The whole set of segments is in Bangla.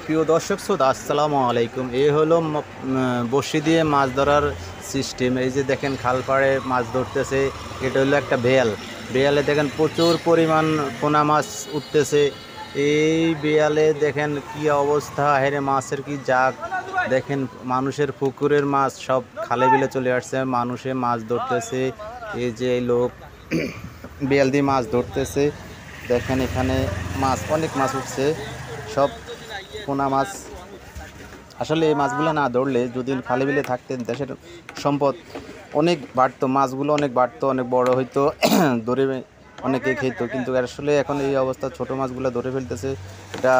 প্রিয় দর্শক শ্রোতা আসসালামু আলাইকুম। এই হলো বড়শি দিয়ে মাছ ধরার সিস্টেম। এই যে দেখেন খাল পাড়ে মাছ ধরতেছে, এটা হলো একটা বেয়ালে দেখেন প্রচুর পরিমাণ পোনা মাছ উঠতেছে। এই বেয়ালে দেখেন কি অবস্থা, হেরে মাছের কি জাগ দেখেন। মানুষের পুকুরের মাছ সব খালে বিলে চলে আসছে, মানুষে মাছ ধরতেছে। এই যে এই লোক বেয়াল দিয়ে মাছ ধরতেছে, দেখেন এখানে মাছ অনেক মাছ উঠছে, সব পোনা মাছ। আসলে এই মাছগুলো না ধরলে যদি খালে বিলে থাকতেন দেশের সম্পদ অনেক বাড়তো, মাছগুলো অনেক বাড়তো, অনেক বড় হইতো, ধরে অনেকে খেত। কিন্তু আসলে এখন এই অবস্থা, ছোট মাছগুলো ধরে ফেলতেছে, এটা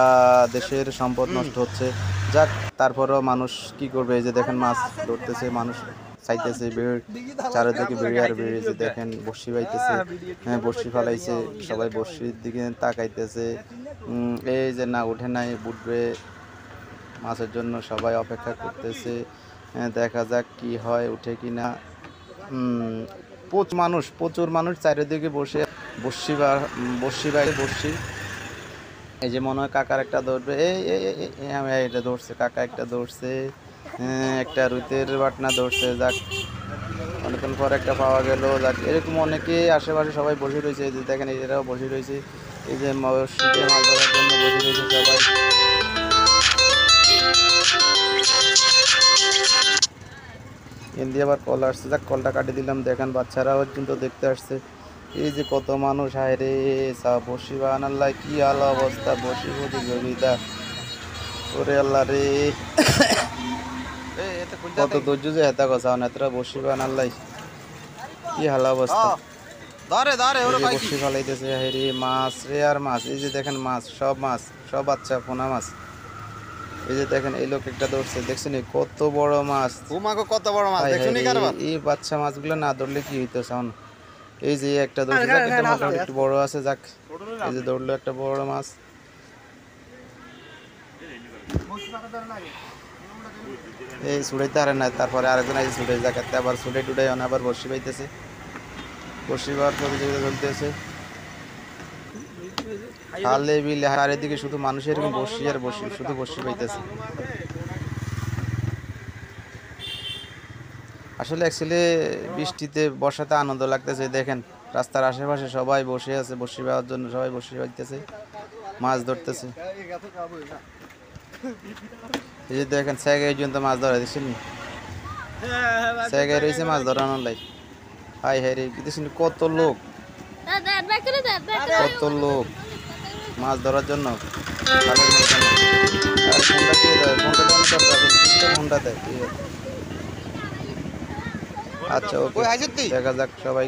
দেশের সম্পদ নষ্ট হচ্ছে। যাক, তারপরেও মানুষ কি করবে? এই যে দেখেন মাছ ধরতেছে, মানুষ চাইতেছে চারিদিকে বেড়ে আর বেড়ে, যে দেখেন বড়শি বাইতেছে, হ্যাঁ বড়শি ফালাইছে, সবাই বড়শির দিকে তাকাইতেছে। এই যে না উঠে নাই, উঠবে মাছের জন্য সবাই অপেক্ষা করতেছে। দেখা যাক কি হয়, উঠে কি না। প্রচুর মানুষ চারিদিকে বসে বসছি। এই যে মনে হয় কাকার একটা ধরবে, এটা ধরছে, কাকা একটা ধরছে, একটা রুইতের বাটনা ধরছে। যাক, অনেকক্ষণ পর একটা পাওয়া গেল। যাক, এরকম অনেকে আশেপাশে সবাই বসে রয়েছে, এই যে দেখেন এরাও বসে রয়েছে, এই যে বড়শিতে মাছ ধরার জন্য বসে রয়েছে সবাই। এমনি আবার কল আসছে, যাক কলটা কাটিয়ে দিলাম। দেখেন বাচ্চারাও পর্যন্ত দেখতে আসছে। এই যে কত মানুষ, হায় রে বসি বান আল্লাহ, কি হাল অবস্থা, বসি প্রতিযোগিতা, ওরে আল্লাহ রে, কত ধৈর্য যে হেতা কথা নেত্রা বসি বান আল্লাহ, কি হাল অবস্থা। বসি ফালাইতেছে, হায় রে মাছ রে আর মাছ। এই যে দেখেন মাছ, সব বাচ্চা পোনা মাছ। এই যে দেখেন এই লোক একটা ধরছে, দেখছেন কত বড় মাছ, কত বড় মাছ দেখছনি কারবার। এই বাচ্চা মাছগুলো না ধরলে কি হইতো সাউন্ড। এই যে একটা ধরছে, যাক এটা মোটামুটি একটু বড় আছে, যাক এই যে ধরলো একটা বড় মাছ। এই ছুটাইতে পারে না, তারপরে আরেকজন এই ছুটে, যাক আবার ছুটে টুটাই আবার বড়শি পাইতেছে, বড়শি পাওয়ার প্রতিযোগিতা চলতেছে খালে বিলে। চারিদিকে শুধু মানুষের বড়শি আর বড়শি, শুধু বড়শি পাইতেছে। আসলে অ্যাকচুয়ালি বৃষ্টিতে বর্ষাতে আনন্দ লাগতেছে। দেখেন রাস্তার আশেপাশে সবাই বসে আছে, বসে পাওয়ার জন্য সবাই বসে পাইতেছে, মাছ ধরতেছে। এই যে দেখেন স্যাগাই পর্যন্ত মাছ ধরা দিচ্ছেন, স্যাগাই রয়েছে মাছ ধরানোর লাই। হাই হাই রে, দেখছেন কত লোক মাছ ধরার জন্য। আচ্ছা ওকে, দেখা যাক সবাই।